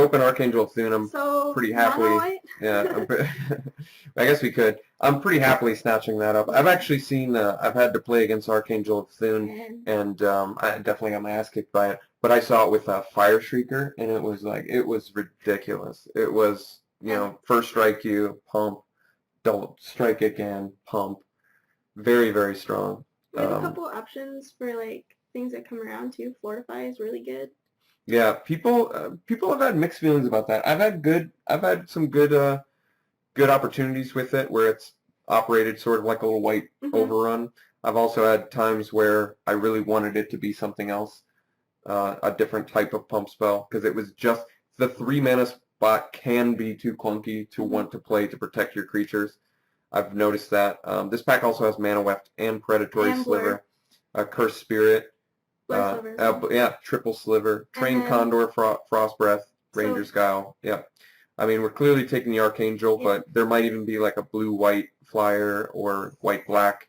open Archangel Thune, I'm pretty happily. Yeah, I guess we could. I'm pretty happily snatching that up. I've actually seen. I've had to play against Archangel Thune, and I definitely got my ass kicked by it. But I saw it with a Fire Shrieker, and it was ridiculous. It was, first strike you, pump, double strike again, pump. Very, very strong. We have a couple options for like things that come around too. Fortify is really good. Yeah, people have had mixed feelings about that. I've had some good opportunities with it where it's operated sort of like a little white overrun. I've also had times where I really wanted it to be something else, a different type of pump spell, because it was just the 3-mana spot can be too clunky to want to play to protect your creatures. I've noticed that. This pack also has Mana Weft and Predatory Sliver, Cursed Spirit. Triple Sliver, Trained Condor, Frost Breath, Ranger's Guile. Yeah. I mean, we're clearly taking the Archangel, but there might even be like a blue-white flyer or white-black,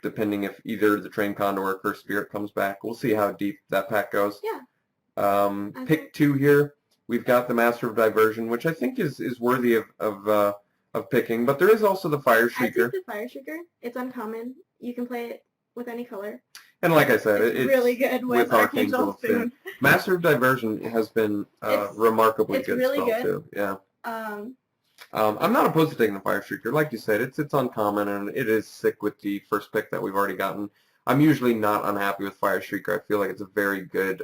depending if either the Trained Condor or Cursed Spirit comes back. We'll see how deep that pack goes. Yeah. Pick 2 here. We've got the Master of Diversion, which I think is worthy of picking, but there is also the Fire Shrieker. I think the Fire Shrieker. It's uncommon. You can play it with any color. And like I said, it's really good with Archangel Thune. Master of Diversion has been remarkably good really spell too. Yeah. I'm not opposed to taking the Fire Shrieker. Like you said, it's uncommon and it is sick with the first pick that we've already gotten. I'm usually not unhappy with Fire Shrieker. I feel like it's a very good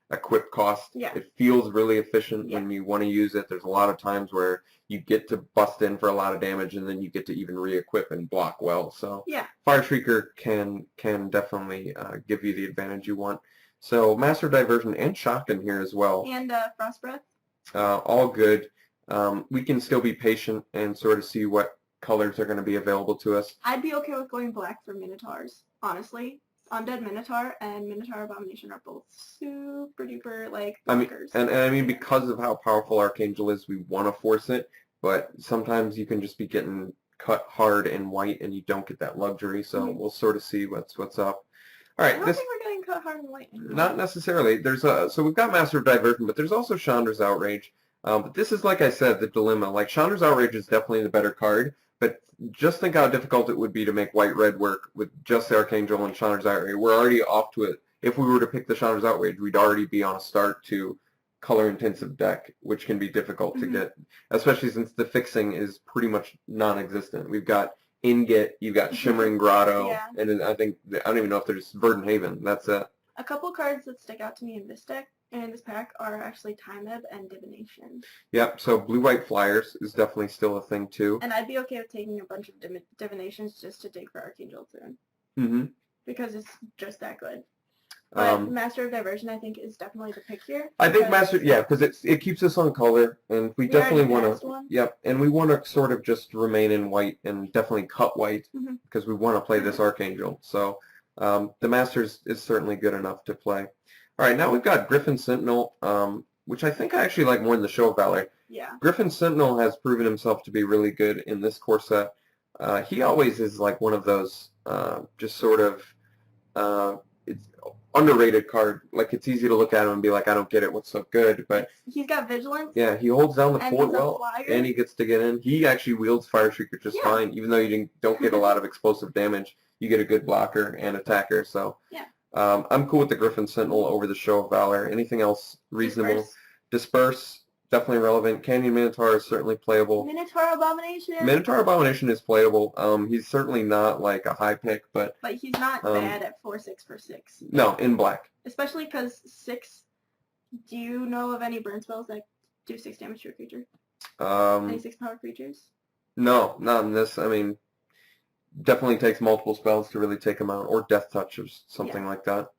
equip cost. Yeah. It feels really efficient when you want to use it. There's a lot of times where you get to bust in for a lot of damage and then you get to even re-equip and block well. So yeah. Fire Shrieker can definitely give you the advantage you want. So Master Diversion and Shotgun here as well. And Frost Breath. All good. We can still be patient and sort of see what colors are going to be available to us. I'd be okay with going black for Minotaurs, honestly. Undead Minotaur and Minotaur Abomination are both super duper like blockers. I mean, because of how powerful Archangel is, we want to force it, but sometimes you can just be getting cut hard and white, and you don't get that luxury. So we'll sort of see what's up. All right, I don't think we're getting cut hard and white anymore. Not necessarily. So we've got Master of Diversion, but there's also Chandra's Outrage. But this is, like I said, the dilemma. Like Chandra's Outrage is definitely the better card. But just think how difficult it would be to make white-red work with just the Archangel and Chandra's Outrage. We're already off to it. If we were to pick the Chandra's Outrage, we'd already be on a start to color-intensive deck, which can be difficult to get, especially since the fixing is pretty much non-existent. We've got Ingot, you've got Shimmering Grotto, and I don't even know if there's Verdant Haven. That's it. A couple cards that stick out to me in this deck and in this pack are actually Time Ebb and Divination. Yep, so blue-white flyers is definitely still a thing too. And I'd be okay with taking a bunch of Divinations just to dig for Archangel Thune. Because it's just that good. But Master of Diversion, I think, is definitely the pick here. I think because it keeps us on color, and we definitely want to. Yep, and we want to sort of just remain in white and definitely cut white because we want to play this Archangel. So the Masters is certainly good enough to play. All right, now we've got Griffin Sentinel, which I think I actually like more than the Show of Valor. Yeah. Griffin Sentinel has proven himself to be really good in this core set. He always is like one of those just sort of it's underrated card. Like it's easy to look at him and be like, I don't get it. What's so good? But he's got vigilance. Yeah, he holds down the fort well, and he gets to get in. He actually wields Fire Shrieker just fine, even though you don't get a lot of explosive damage. You get a good blocker and attacker. So yeah. I'm cool with the Griffin Sentinel over the Show of Valor. Anything else reasonable? Disperse. Definitely relevant. Canyon Minotaur is certainly playable. Minotaur Abomination. Minotaur Abomination is playable. He's certainly not like a high pick, but he's not bad at 4/6 for 6. No, in black. Especially because 6. Do you know of any burn spells that do 6 damage to a creature? Any 6-power creatures? No, not in this. I mean, definitely takes multiple spells to really take him out, or Death Touch or something like that.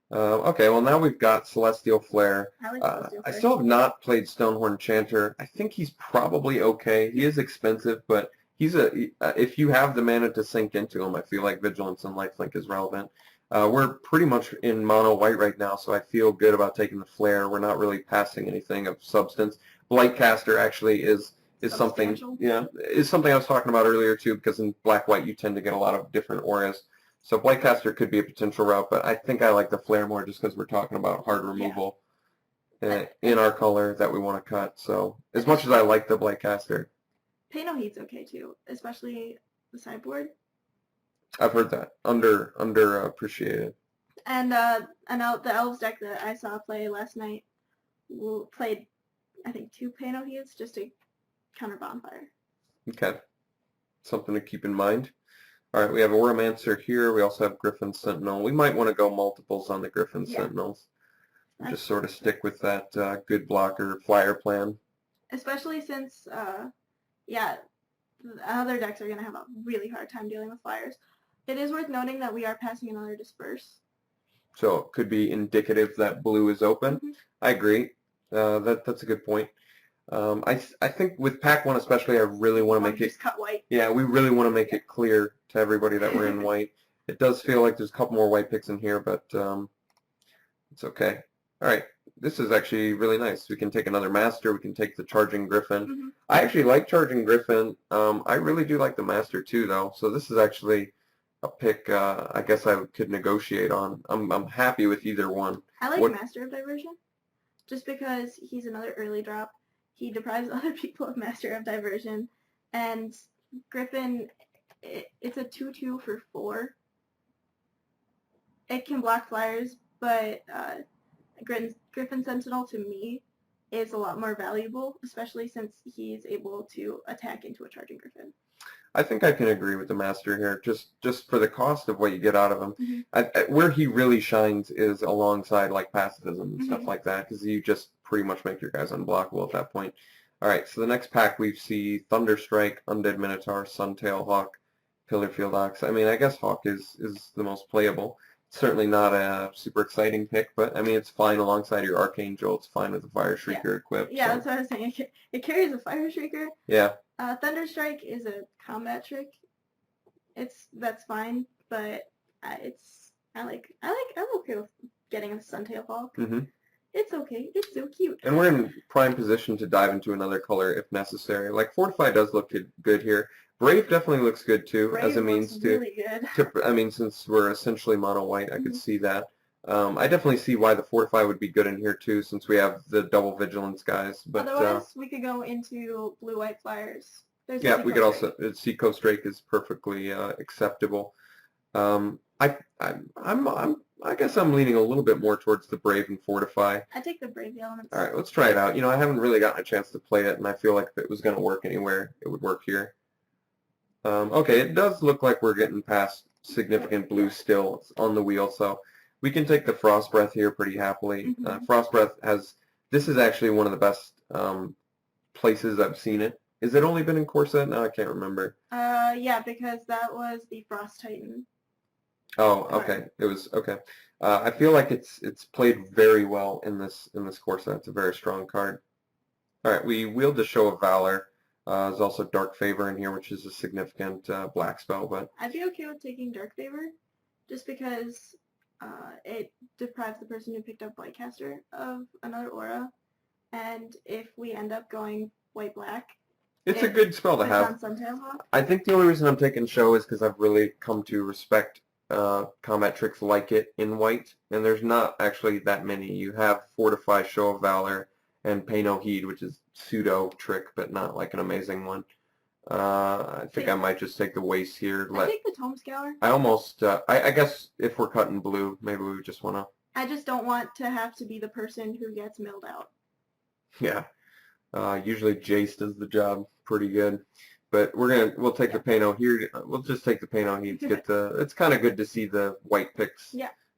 Okay, well now we've got Celestial Flare. I still have not played Stonehorn Chanter. I think he's probably okay. He is expensive, but he's if you have the mana to sink into him, I feel like Vigilance and Lifelink is relevant. We're pretty much in mono white right now, so I feel good about taking the Flare. We're not really passing anything of substance. Blightcaster actually is something I was talking about earlier too, because in black-white you tend to get a lot of different auras. So Blightcaster could be a potential route, but I think I like the Flare more just because we're talking about hard removal. in our color that we want to cut. So as much as I like the Blightcaster, Pano Heat's okay too, especially the sideboard. I've heard that under appreciated. And the Elves deck that I saw play last night played, I think, 2 Pano Heats just to counter Bonfire. Okay, something to keep in mind. All right, we have Auramancer here. We also have Griffin Sentinel. We might want to go multiples on the Griffin Sentinels. Just sort of stick with that good blocker flyer plan. Especially since, other decks are going to have a really hard time dealing with flyers. It is worth noting that we are passing another Disperse. So it could be indicative that blue is open. Mm-hmm. I agree. That's a good point. I think with pack 1 especially, I really want to make it... cut white. Yeah, we really want to make it clear to everybody that we're in white. It does feel like there's a couple more white picks in here, but it's okay. All right, this is actually really nice. We can take another Master. We can take the Charging Griffin. Mm-hmm. I actually like Charging Griffin. I really do like the Master too, though. So this is actually a pick I guess I could negotiate on. I'm happy with either one. I like Master of Diversion, just because he's another early drop. He deprives other people of Master of Diversion, and Griffin, it's a 2/2 for 4. It can block flyers, but Griffin Sentinel to me is a lot more valuable, especially since he's able to attack into a Charging Griffin. I think I can agree with the Master here, just for the cost of what you get out of him. Mm-hmm. Where he really shines is alongside like pacifism and stuff like that, because you just pretty much make your guys unblockable at that point. All right, so the next pack we see Thunderstrike, Undead Minotaur, Suntail Hawk, Pillarfield Ox. I mean, I guess Hawk is the most playable. Certainly not a super exciting pick, but I mean, it's fine alongside your Archangel. It's fine with the Fire Shrieker equipped. Yeah, so. That's what I was saying. It carries a Fire Shrieker. Yeah. Thunderstrike is a combat trick. That's fine, but I'm okay with getting a Suntail Hawk. Mm-hmm. It's okay. It's so cute. And we're in prime position to dive into another color if necessary. Like Fortify does look good here. Brave definitely looks good too, Brave as a means really good. I mean, since we're essentially mono white, I could see that. I definitely see why the Fortify would be good in here too, since we have the double vigilance guys. But otherwise, we could go into blue-white flyers. Yeah, we could also Seacoast Drake is perfectly acceptable. I guess I'm leaning a little bit more towards the Brave and Fortify. I take the Brave elements. All right, let's try it out. You know, I haven't really gotten a chance to play it, and I feel like if it was going to work anywhere, it would work here. Okay, it does look like we're getting past significant blue still on the wheel, so we can take the Frost Breath here pretty happily. Frost Breath this is actually one of the best places I've seen it. Is it only been in core set? No, I can't remember. Yeah, because that was the Frost Titan. Oh, okay. It was okay. I feel like it's played very well in this core set. It's a very strong card. All right, we wield the Show of Valor. There's also Dark Favor in here, which is a significant black spell. But I'd be okay with taking Dark Favor, just because it deprives the person who picked up Blightcaster of another aura, and if we end up going white-black, it's a good spell to have. I think the only reason I'm taking Show is because I've really come to respect combat tricks like it in white, and there's not actually that many. You have Fortify, Show of Valor, and Pay No Heed, which is pseudo trick, but not like an amazing one. I think I might just take the Waste here. I take the Tome Scour. I almost, I guess if we're cutting blue, maybe we just want to. I just don't want to have to be the person who gets milled out. Yeah. Usually Jace does the job pretty good. But we'll take the Pay No here. We'll just take the Pay No Heed to get it's kind of good to see the white picks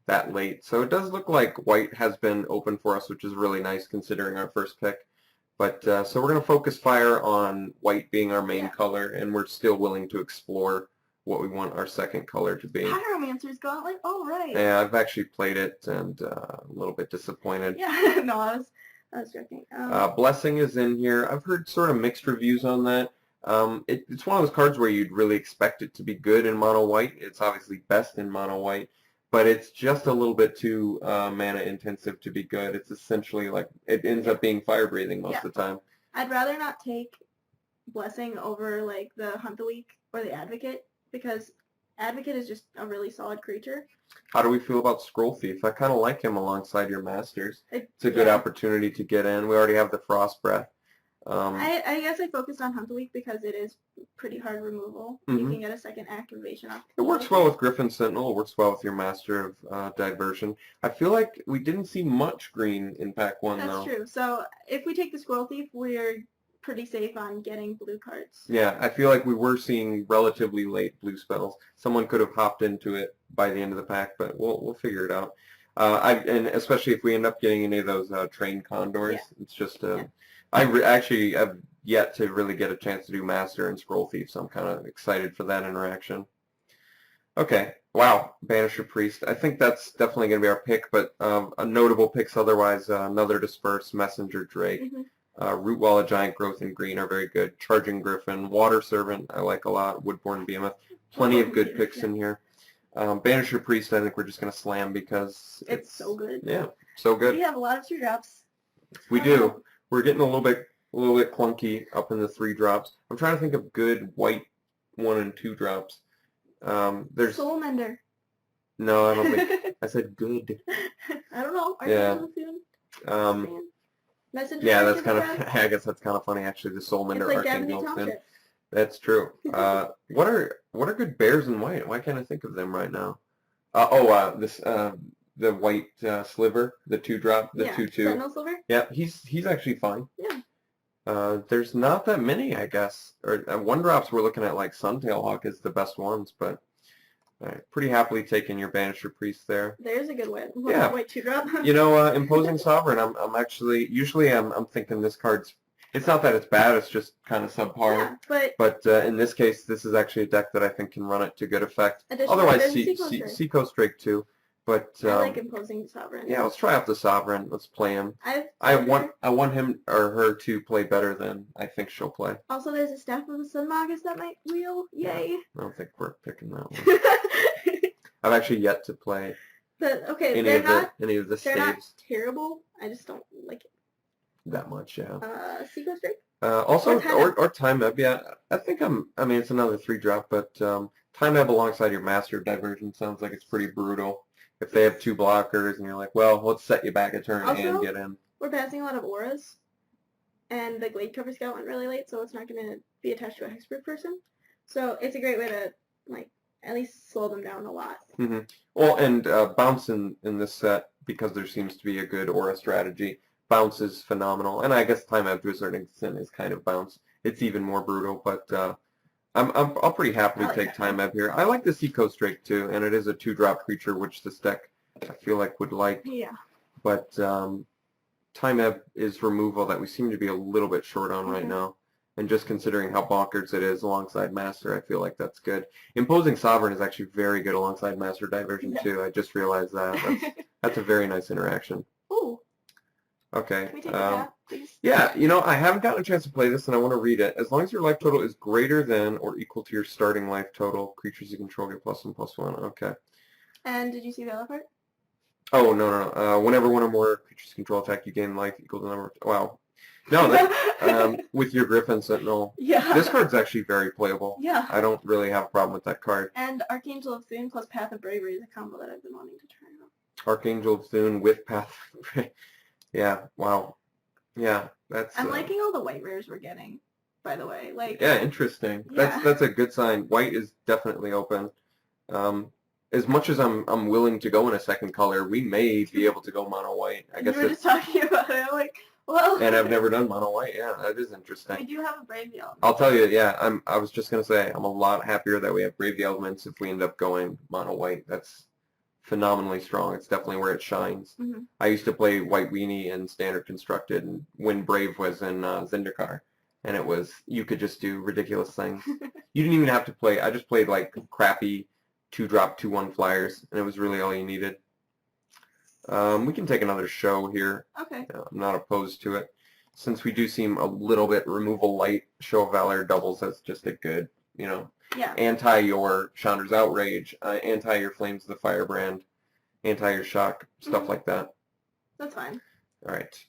that late. So it does look like white has been open for us, which is really nice considering our first pick. But so we're going to focus fire on white being our main color, and we're still willing to explore what we want our second color to be. Pyromancer's Gauntlet, all right. Yeah, I've actually played it and a little bit disappointed. Yeah, no, I was joking. Blessing is in here. I've heard sort of mixed reviews on that. It's one of those cards where you'd really expect it to be good in mono white. It's obviously best in mono white, but it's just a little bit too mana intensive to be good. It's essentially like it ends up being fire breathing most of the time. I'd rather not take Blessing over like the Hunt the Weak or the Advocate, because Advocate is just a really solid creature. How do we feel about Scroll Thief? I kind of like him alongside your Masters. It's a good Yeah. opportunity to get in. We already have the Frost Breath. I guess I focused on Hunt the Week because it is pretty hard removal. You can get a second activation off. It works well with Griffin Sentinel. It works well with your Master of Diversion. I feel like we didn't see much green in pack 1, though. That's true. So if we take the Squirrel Thief, we're pretty safe on getting blue cards. Yeah, I feel like we were seeing relatively late blue spells. Someone could have hopped into it by the end of the pack, but we'll figure it out. And especially if we end up getting any of those trained condors, it's just actually have yet to really get a chance to do Master and Scroll Thief, so I'm kind of excited for that interaction. Okay, wow, Banisher Priest. I think that's definitely going to be our pick, but notable picks otherwise, another Disperse, Messenger Drake, Root Wall of Giant Growth in green are very good. Charging Griffin, Water Servant I like a lot, Woodborne Behemoth. Plenty of good picks in here. Banisher Priest I think we're just going to slam because it's so good. Yeah, so good. We have a lot of 2-drops. We do. We're getting a little bit clunky up in the 3-drops. I'm trying to think of good white 1 and 2 drops. There's Soulmender. No, I don't think I said good. I don't know. Messenger. Yeah, that's kind of. I guess that's kind of funny actually. The Soulmender Archangel. That's true. What are good bears in white? Why can't I think of them right now? The white sliver, the 2-drop, the 2/2. Sentinel Sliver? Yeah, he's actually fine. Yeah. There's not that many, I guess. Or 1-drops we're looking at like Suntail Hawk is the best ones, but pretty happily taking your Banisher Priest there. There's a good one. Yeah. White 2-drop. Imposing Sovereign. I'm actually usually I'm thinking this card's. It's not that it's bad. It's just kind of subpar. Yeah, but in this case, this is actually a deck that I think can run it to good effect. Otherwise, Seacoast Drake too. But I like Imposing Sovereign. Yeah, let's try out the Sovereign. Let's play him. I want him or her to play better than I think she'll play. Also, there's a Staff of the Sun Magus that might wheel. Yay! I don't think we're picking that one. I've actually yet to play. But okay, any of the they're not staves. Terrible. I just don't like it that much. Yeah. Seacoast Drake. Also, or Time Ebb. Yeah, I think I mean, it's another 3-drop, but Time Ebb alongside your Master of Diversion sounds like it's pretty brutal. If they have 2 blockers and you're like, well, let's set you back a turn and get in. We're passing a lot of auras, and the Glade Cover Scout went really late, so it's not going to be attached to a Hexproof person. So it's a great way to at least slow them down a lot. Well, and bounce in this set, because there seems to be a good aura strategy. Bounce is phenomenal, and I guess Time Ebb to a certain extent is kind of bounce. It's even more brutal, but I'll pretty happily take Time Ebb here. I like the Seacoast Drake too, and it is a 2-drop creature, which this deck I feel like would like. Yeah. But Time Ebb is removal that we seem to be a little bit short on right now. And just considering how bonkers it is alongside Master, I feel like that's good. Imposing Sovereign is actually very good alongside Master Diversion too. I just realized that. That's a very nice interaction. Ooh. Okay. Can we take a path, please? Yeah, I haven't gotten a chance to play this, and I want to read it. As long as your life total is greater than or equal to your starting life total, creatures you control get +1/+1. Okay. And did you see the other part? Oh, no. Whenever one or more creatures control attack, you gain life equal to the number. Wow. No, with your Griffin Sentinel. Yeah. This card's actually very playable. Yeah. I don't really have a problem with that card. And Archangel of Thune plus Path of Bravery is a combo that I've been wanting to try out. Archangel of Thune with Path of Bravery. Yeah, wow. Yeah, that's... I'm liking all the white rares we're getting, by the way. Yeah, interesting. Yeah. That's a good sign. White is definitely open. As much as I'm willing to go in a second color, we may be able to go mono white. I guess you were just talking about it. I'm like, well. And I've never done mono white. Yeah, that is interesting. We do have a Brave the Elements. I'll tell you. Yeah, I was just gonna say I'm a lot happier that we have Brave the Elements if we end up going mono white. That's phenomenally strong. It's definitely where it shines. I used to play White Weenie in Standard Constructed, and when Brave was in Zendikar, and it was you could just do ridiculous things. You didn't even have to play. I just played like crappy 2-drop 2/1 flyers, and it was really all you needed. We can take another show here. Okay. I'm not opposed to it. Since we do seem a little bit removal light, Show of Valor doubles as just a good, anti your Chandra's Outrage, anti your Flames of the Firebrand, anti your Shock, stuff like that. That's fine. All right.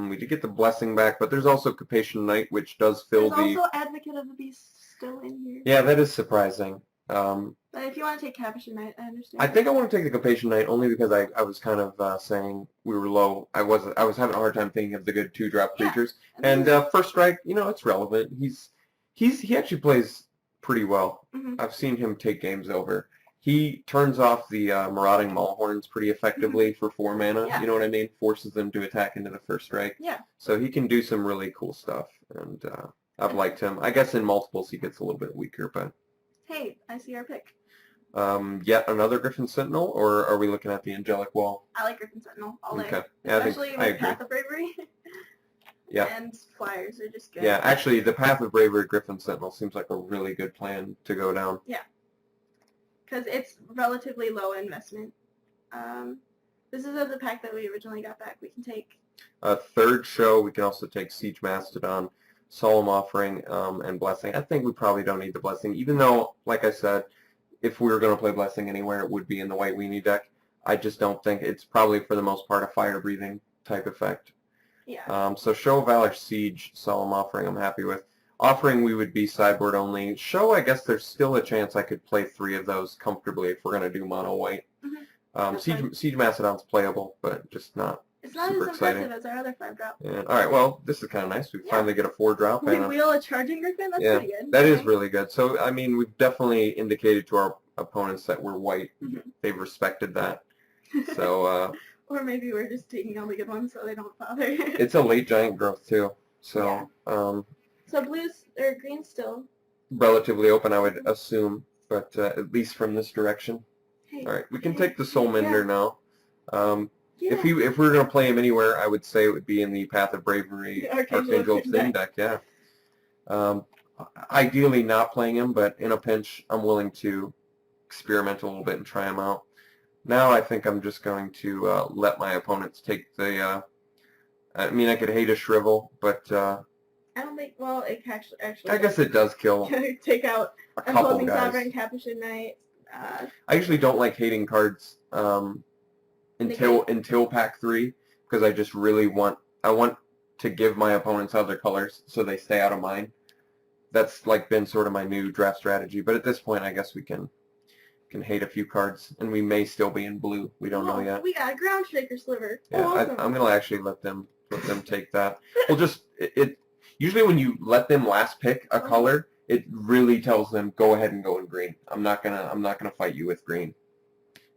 We did get the Blessing back, but there's also Capacious Knight, which does fill There's the... also Advocate of the Beast still in here. Yeah, that is surprising. But if you want to take Capacious Knight, I understand. I think I want to take the Capacious Knight only because I was kind of saying we were low. I was having a hard time thinking of the good 2-drop creatures. And First Strike, you know, it's relevant. He actually plays pretty well. I've seen him take games over. He turns off the Marauding Maulhorns pretty effectively for 4 mana. Yeah. You know what I mean? Forces them to attack into the First Strike. Yeah. So he can do some really cool stuff, and I've liked him. I guess in multiples he gets a little bit weaker, but... Hey, I see our pick. Yet another Griffin Sentinel, or are we looking at the Angelic Wall? I like Griffin Sentinel all day. Okay. Yeah, Especially I with agree. Path of Bravery. Yeah. And Flyers are just good. Yeah, actually, the Path of Bravery Griffin Sentinel seems like a really good plan to go down. Yeah. Because it's relatively low investment. This is of the pack that we originally got back. We can take... Third show, we can also take Siege Mastodon, Solemn Offering, and Blessing. I think we probably don't need the Blessing, even though, like I said, if we were going to play Blessing anywhere, it would be in the White Weenie deck. I just don't think it's probably, for the most part, a fire-breathing type effect. Yeah. So Show of Valor, Siege, Solemn Offering, I'm happy with. Offering, we would be sideboard only. Show, I guess there's still a chance I could play 3 of those comfortably if we're going to do mono white. Siege Mastodon's playable, but just not It's not super as exciting. impressive as our other 5-drop. Yeah. All right, well, this is kind of nice. We finally get a 4-drop. We and wheel a Charging Griffin? That's pretty good. That is really good. So, I mean, we've definitely indicated to our opponents that we're white. They've respected that. So, or maybe we're just taking all the good ones so they don't bother. It's a late giant growth, too. So, so blues, or green still. Relatively open, I would assume, but at least from this direction. Hey, all right, we can take the Soul Mender now. Yeah. If we were going to play him anywhere, I would say it would be in the Path of Bravery Archangel of Sin deck, yeah. Ideally not playing him, but in a pinch, I'm willing to experiment a little bit and try him out. Now I think I'm just going to let my opponents take the... I mean, I could hate a Shrivel, but... I don't think... Well, it actually... I guess it does kill take out a couple Imposing guys. Sovereign, Capuchin Knight. I usually don't like hating cards until pack 3, because I just really want to give my opponents other colors so they stay out of mine. That's like been sort of my new draft strategy. But at this point, I guess we can hate a few cards, and we may still be in blue. We don't know yet. We got a Ground Shaker Sliver. Yeah, awesome. I'm gonna actually let them take that. We'll just usually when you let them last pick a color, it really tells them go ahead and go in green. I'm not gonna fight you with green,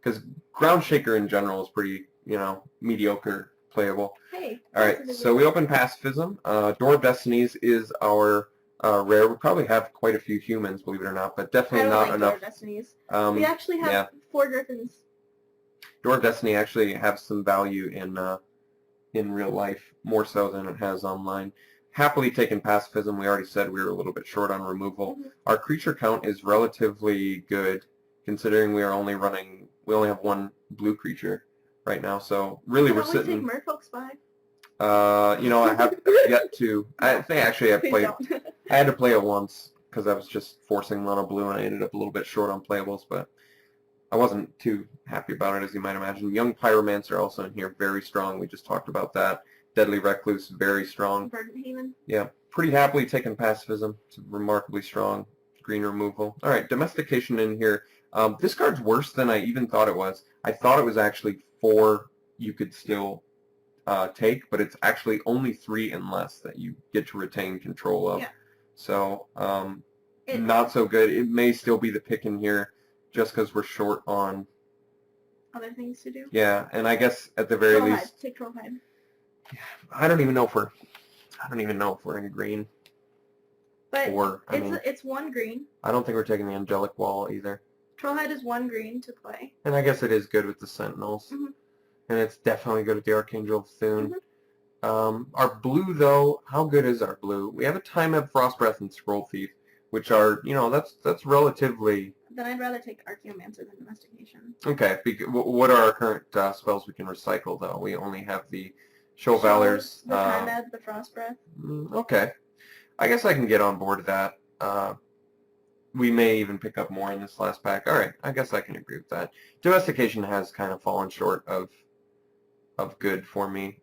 because Ground Shaker in general is pretty mediocre playable. Hey. All right, so we open Pacifism. Door of Destinies is our rare. We probably have quite a few humans, believe it or not, but definitely not enough. Door of Destinies. We actually have 4 Griffins. Door of Destiny actually has some value in real life, more so than it has online. Happily taken Pacifism. We already said we were a little bit short on removal. Our creature count is relatively good, considering we only have 1 blue creature right now. So really, we're sitting. Take Merfolk's Spy. I have yet to. I think actually I played. I had to play it once because I was just forcing mono blue, and I ended up a little bit short on playables, but I wasn't too happy about it, as you might imagine. Young Pyromancer also in here, very strong. We just talked about that. Deadly Recluse, very strong. Verdant Haven. Yeah, pretty happily taking Pacifism. It's remarkably strong. Green removal. All right, Domestication in here. This card's worse than I even thought it was. I thought it was actually 4 you could still take, but it's actually only 3 and less that you get to retain control of. Yeah. So, not so good. It may still be the pick in here just because we're short on other things to do. Yeah, and I guess at the very least, take Trollhide. I don't even know if we're in green. But I it's 1 green. I don't think we're taking the Angelic Wall either. Trollhide is 1 green to play. And I guess it is good with the Sentinels. And it's definitely good with the Archangel of Thune. Our blue, though, how good is our blue? We have a Time Ebb, Frost Breath, and Scroll Thief, which are, that's relatively... Then I'd rather take Archaeomancer than Domestication. Okay, what are our current spells we can recycle, though? We only have the Show of Valors. The Time Ebb, the Frost Breath. Okay. I guess I can get on board with that. We may even pick up more in this last pack. All right, I guess I can agree with that. Domestication has kind of fallen short of good for me.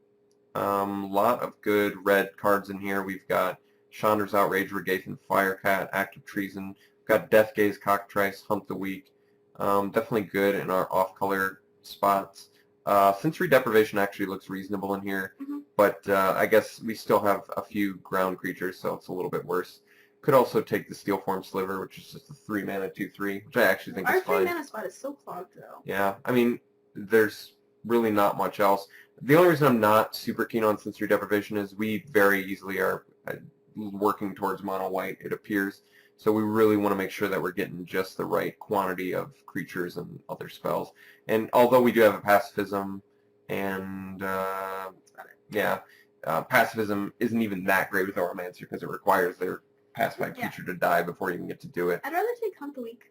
Lot of good red cards in here. We've got Chandra's Outrage, Regathan Firecat, Active Treason. We've got Death Gaze, Cockatrice, Hunt the Weak. Definitely good in our off-color spots. Sensory Deprivation actually looks reasonable in here, but I guess we still have a few ground creatures, so it's a little bit worse. Could also take the Steel Form Sliver, which is just a 3-mana 2/3, which I actually think is fine. Our 3-mana spot is so clogged, though. Yeah, I mean, there's really not much else. The only reason I'm not super keen on Sensory Deprivation is we very easily are working towards mono white, it appears. So we really want to make sure that we're getting just the right quantity of creatures and other spells. And although we do have a pacifism, and pacifism isn't even that great with Oromancer because it requires their pacified creature to die before you can get to do it. I'd rather take Hunt the Weak.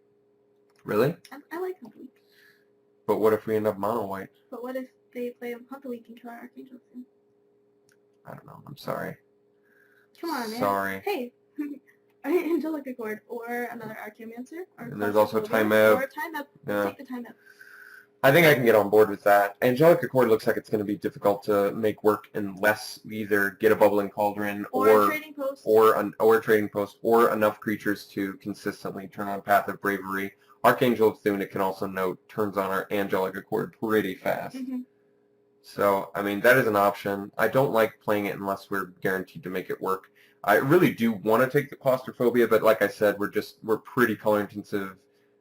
Really? I like Hunt the Weak. But what if we end up mono white? But what if they play Hunt the Weak and kill our Archangel soon? I don't know. I'm sorry. Come on, man. Sorry. Hey. Angelic Accord or another Archaeomancer. And there's also Time Ebb. Or Time Ebb. Yeah. Take the Time Ebb. I think I can get on board with that. Angelic Accord looks like it's going to be difficult to make work unless we either get a Bubbling Cauldron or a Trading Post. Or a Trading Post or enough creatures to consistently turn on Path of Bravery. Archangel of Thune, it can also note, turns on our Angelic Accord pretty fast. So, I mean, that is an option. I don't like playing it unless we're guaranteed to make it work. I really do want to take the Claustrophobia, but like I said, we're pretty color intensive.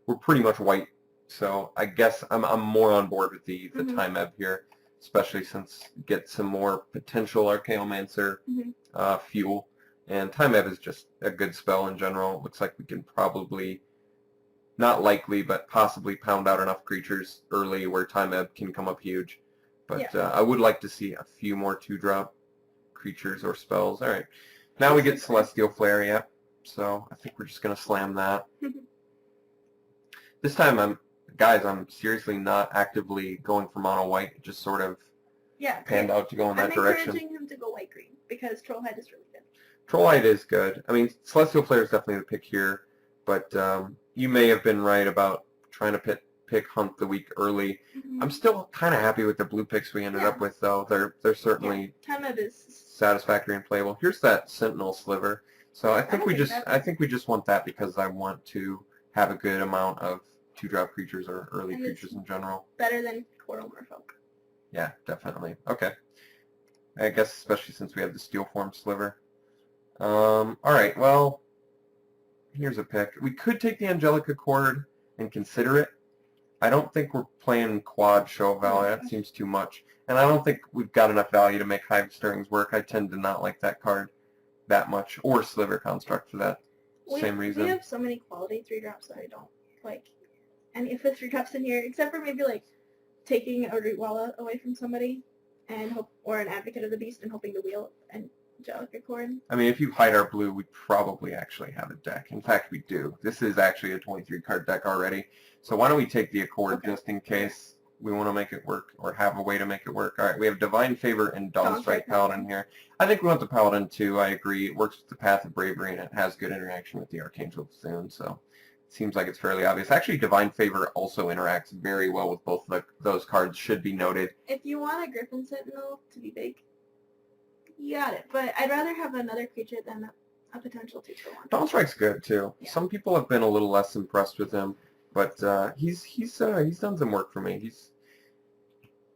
We're pretty much white. So I guess I'm more on board with the Time Ebb here, especially since get some more potential Archaeomancer fuel. And Time Ebb is just a good spell in general. It looks like we can probably, not likely, but possibly pound out enough creatures early where Time Ebb can come up huge. But I would like to see a few more 2-drop creatures or spells. All right. Now we get Celestial Flare, yeah. So I think we're just going to slam that. This time I'm seriously not actively going for mono white. It just sort of panned out to go in that direction. I'm encouraging him to go white green because Trollhide is really good. Trollhide is good. I mean, Celestial Flare is definitely the pick here, but you may have been right about trying to pick Hunt the Weak early. I'm still kind of happy with the blue picks we ended up with, though. They're certainly satisfactory and playable. Here's that Sentinel Sliver. So I think we just want that because I want to have a good amount of 2-drop creatures or early creatures in general. Better than Coral Merfolk. Yeah, definitely. Okay. I guess especially since we have the Steel Form Sliver. All right. Well, here's a pick. We could take the Angelic Accord and consider it. I don't think we're playing quad Show of Valor. That seems too much. And I don't think we've got enough value to make Hive Stirrings work. I tend to not like that card that much, or Sliver Construct for that same reason. We have so many quality 3-drops that I don't like any of the 3-drops in here, except for maybe like taking a Rootwalla away from somebody and or an Advocate of the Beast and hoping to wheel Angelic Accord. I mean, if you hide our blue, we probably actually have a deck. In fact, we do. This is actually a 23-card deck already. So why don't we take the Accord just in case we want to make it work or have a way to make it work. All right, we have Divine Favor and Dawnstrike Paladin here. I think we want the Paladin too. I agree. It works with the Path of Bravery and it has good interaction with the Archangel of Thune, so it seems like it's fairly obvious. Actually, Divine Favor also interacts very well with both of those cards, should be noted. If you want a Griffin Sentinel to be big, you got it. But I'd rather have another creature than a potential 2-for-1. Dawnstrike's good too. Yeah. Some people have been a little less impressed with him, but he's done some work for me.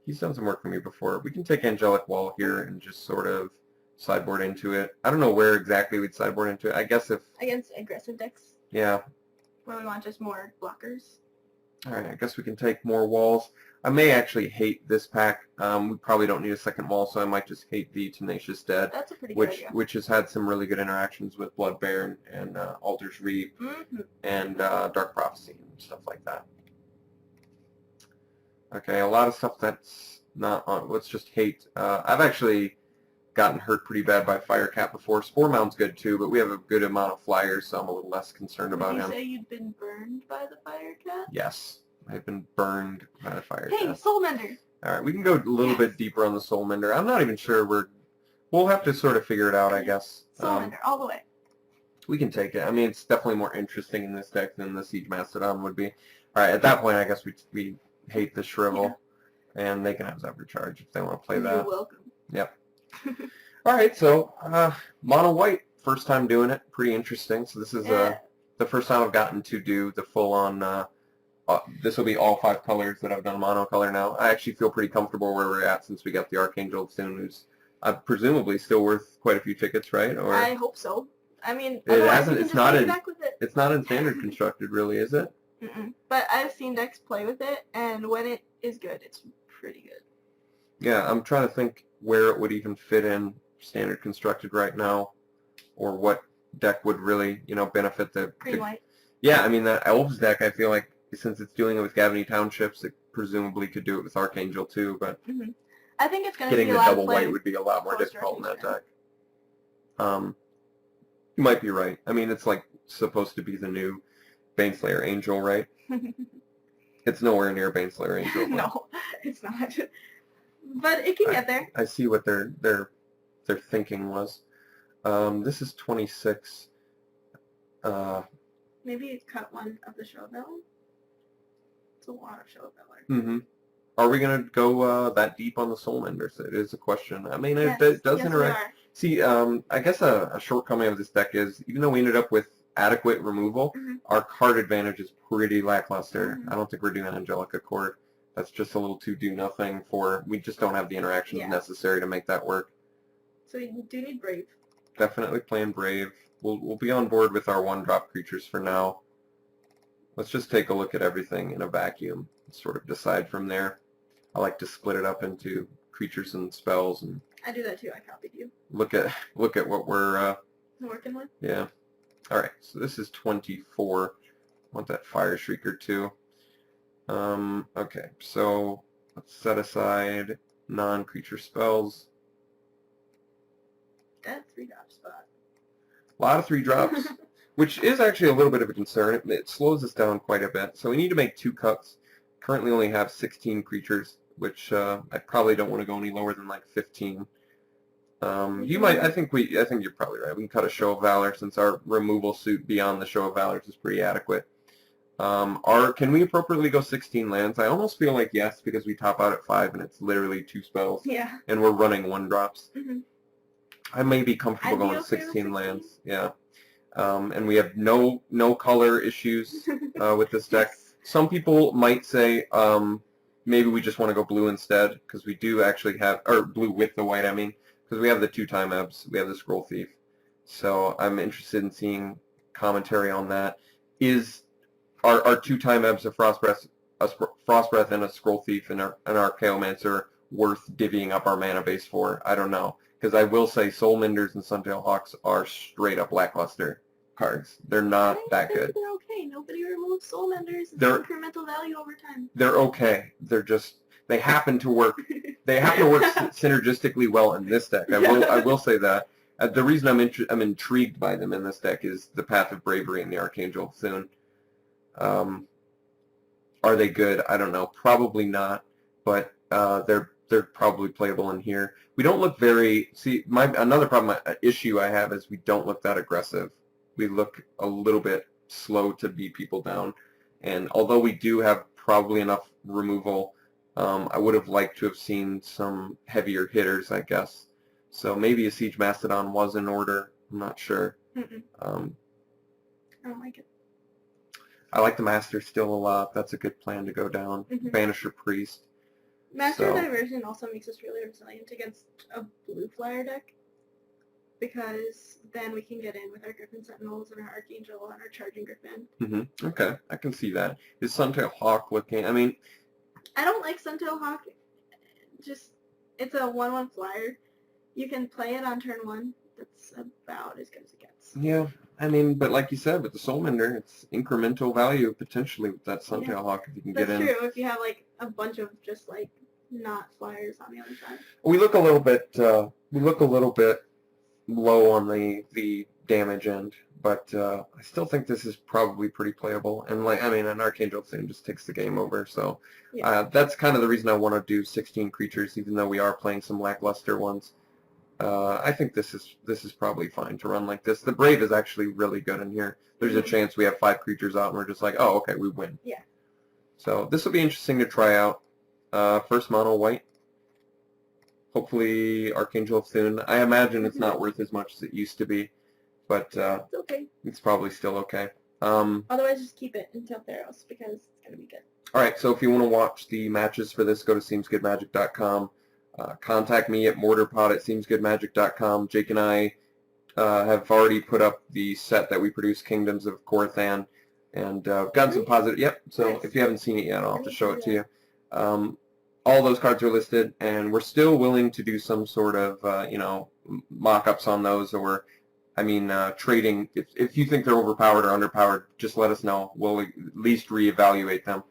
He's done some work for me before. We can take Angelic Wall here and just sort of sideboard into it. I don't know where exactly we'd sideboard into it. I guess if against aggressive decks. Yeah. Where we want just more blockers. All right, I guess we can take more walls. I may actually hate this pack. We probably don't need a second wall, so I might just hate the Tenacious Dead. That's a pretty good idea. Which has had some really good interactions with Blood Baron and Altar's Reap and Dark Prophecy and stuff like that. Okay, a lot of stuff that's not on. Let's just hate. I've actually gotten hurt pretty bad by Firecat before. Spore Mound's good too, but we have a good amount of flyers, so I'm a little less concerned about him. Did you say you'd been burned by the Firecat? Yes, I've been burned by the Firecat. Hey, Soulmender! Alright, we can go a little bit deeper on the Soulmender. I'm not even sure we'll have to sort of figure it out, I guess. Soulmender, all the way. We can take it. I mean, it's definitely more interesting in this deck than the Siege Mastodon would be. Alright, at that point, I guess we hate the Shrivel, and they can have Zephyr Charge if they want to play that. You're welcome. Yep. All right, so mono white, first time doing it, pretty interesting. So this is Yeah. the first time I've gotten to do the full-on. This will be all 5 colors that I've done monocolor now. I actually feel pretty comfortable where we're at since we got the Archangel soon, who's presumably still worth quite a few tickets, right? Or I hope so. I mean, it otherwise hasn't. we can It's just not take in. it back with it. It's not in standard constructed, really, is it? But I've seen decks play with it, and when it is good, it's pretty good. Yeah, I'm trying to think where it would even fit in standard constructed right now, or what deck would really, benefit the. Green white. Yeah, I mean that Elves deck. I feel like since it's doing it with Gavany Townships, it presumably could do it with Archangel too. But I think it's going to getting be the a lot double of play white would be a lot more difficult in that post-rotation. deck. You might be right. I mean, it's like supposed to be the new Baneslayer Angel, right? It's nowhere near Baneslayer Angel. No, it's not. But it can get there. I see what their thinking was. This is 26. Maybe cut one of the show villain. It's a lot of show villain. Are we going to go that deep on the Soul Menders? It is a question. I mean, Yes. it does Yes, interact. we are. See, I guess a shortcoming of this deck is, even though we ended up with adequate removal, our card advantage is pretty lackluster. I don't think we're doing Angelica Court. That's just a little too do-nothing for... We just don't have the interactions necessary to make that work. So you do need Brave. Definitely playing Brave. We'll be on board with our 1-drop creatures for now. Let's just take a look at everything in a vacuum and sort of decide from there. I like to split it up into creatures and spells, and I do that too. I copied you. look at what we're Working with. yeah. All right, so this is 24. I want that Fire Shrieker too. Okay, so let's set aside non-creature spells. That 3-drop spot. A lot of 3 drops, which is actually a little bit of a concern. It slows us down quite a bit. So we need to make 2 cuts. Currently only have 16 creatures, which I probably don't want to go any lower than like 15. You might. I think you're probably right. We can cut a Show of Valor since our removal suit beyond the Show of Valor is pretty adequate. Can we appropriately go 16 lands? I almost feel like yes, because we top out at 5 and it's literally 2 spells. Yeah. And we're running 1-drops. I may be comfortable I'd be going okay 16 with 16. lands. Yeah. And we have no color issues with this deck. Yes. Some people might say maybe we just want to go blue instead, because we do actually have, or blue with the white, I mean, because we have the 2-time Ebs, we have the Scroll Thief. So I'm interested in seeing commentary on that. Is our 2-time Ebs, a Frost Breath and a Scroll Thief and our Chaomancer worth divvying up our mana base for? I don't know. Because I will say Soul Menders and Suntail Hawks are straight up lackluster cards. They're not that good. They're okay. Nobody removes Soul Menders. It's They're incremental value over time. They're okay. They're just, they happen to work. They happen to work synergistically well in this deck. I will say that. The reason I'm intrigued by them in this deck is the Path of Bravery and the Archangel Soon. Are they good? I don't know. Probably not. But they're probably playable in here. We don't look very... See, another problem, issue I have is we don't look that aggressive. We look a little bit slow to beat people down. And although we do have probably enough removal, I would have liked to have seen some heavier hitters, I guess. So maybe a Siege Mastodon was in order. I'm not sure. I don't like it. I like the Master still a lot. That's a good plan to go down. Banisher Priest. Master Diversion also makes us really resilient against a blue flyer deck, because then we can get in with our Griffin Sentinels and our Archangel and our Charging Griffin. Okay, I can see that. Is Suntail Hawk looking... I mean... I don't like Suntail Hawk. Just, it's a 1/1 flyer. You can play it on turn 1. That's about as good as it gets. Yeah, I mean, but like you said, with the Soul Mender, it's incremental value potentially with that Suntail Hawk if you can get in. That's true, if you have like a bunch of just like not flyers on the other side. We look a little bit low on the damage end, but I still think this is probably pretty playable. And like, I mean, an Archangel thing just takes the game over. So that's kind of the reason I want to do 16 creatures, even though we are playing some lackluster ones. I think this is probably fine to run like this. The Brave is actually really good in here. There's a chance we have 5 creatures out and we're just like, oh, okay, we win. Yeah. So this will be interesting to try out. First mono white. hopefully Archangel soon. I imagine it's not worth as much as it used to be, but It's okay. it's probably still okay. Otherwise, just keep it until Theros because it's going to be good. All right, so if you want to watch the matches for this, go to SeemsGoodMagic.com. Contact me at mortarpod@SeemsGoodMagic.com. Jake and I have already put up the set that we produced, Kingdoms of Korthan, and gotten some positive. Yep. So Nice. if you haven't seen it yet, I'll have to show it to you. All those cards are listed, and we're still willing to do some sort of mock-ups on those, or trading. If you think they're overpowered or underpowered, just let us know. We'll at least reevaluate them.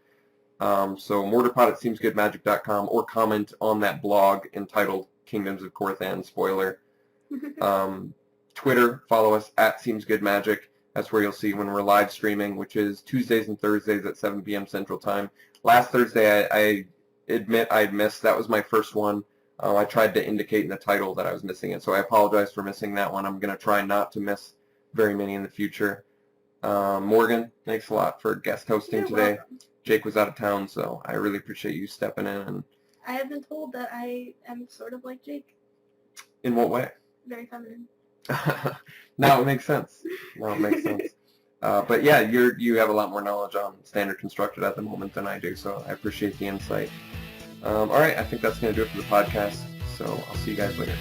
So mortarpod@SeemsGoodMagic.com, or comment on that blog entitled Kingdoms of Korthan spoiler. Twitter, follow us at SeemsGoodMagic. That's where you'll see when we're live streaming, which is Tuesdays and Thursdays at 7 p.m. Central Time. Last Thursday, I admit I missed. That was my first one. I tried to indicate in the title that I was missing it, so I apologize for missing that one. I'm going to try not to miss very many in the future. Morgan, thanks a lot for guest hosting You're today. welcome. Jake was out of town, so I really appreciate you stepping in. And I have been told that I am sort of like Jake. in what way? Very feminine. Now it makes sense. But yeah, you have a lot more knowledge on Standard Constructed at the moment than I do, so I appreciate the insight. All right, I think that's going to do it for the podcast, so I'll see you guys later.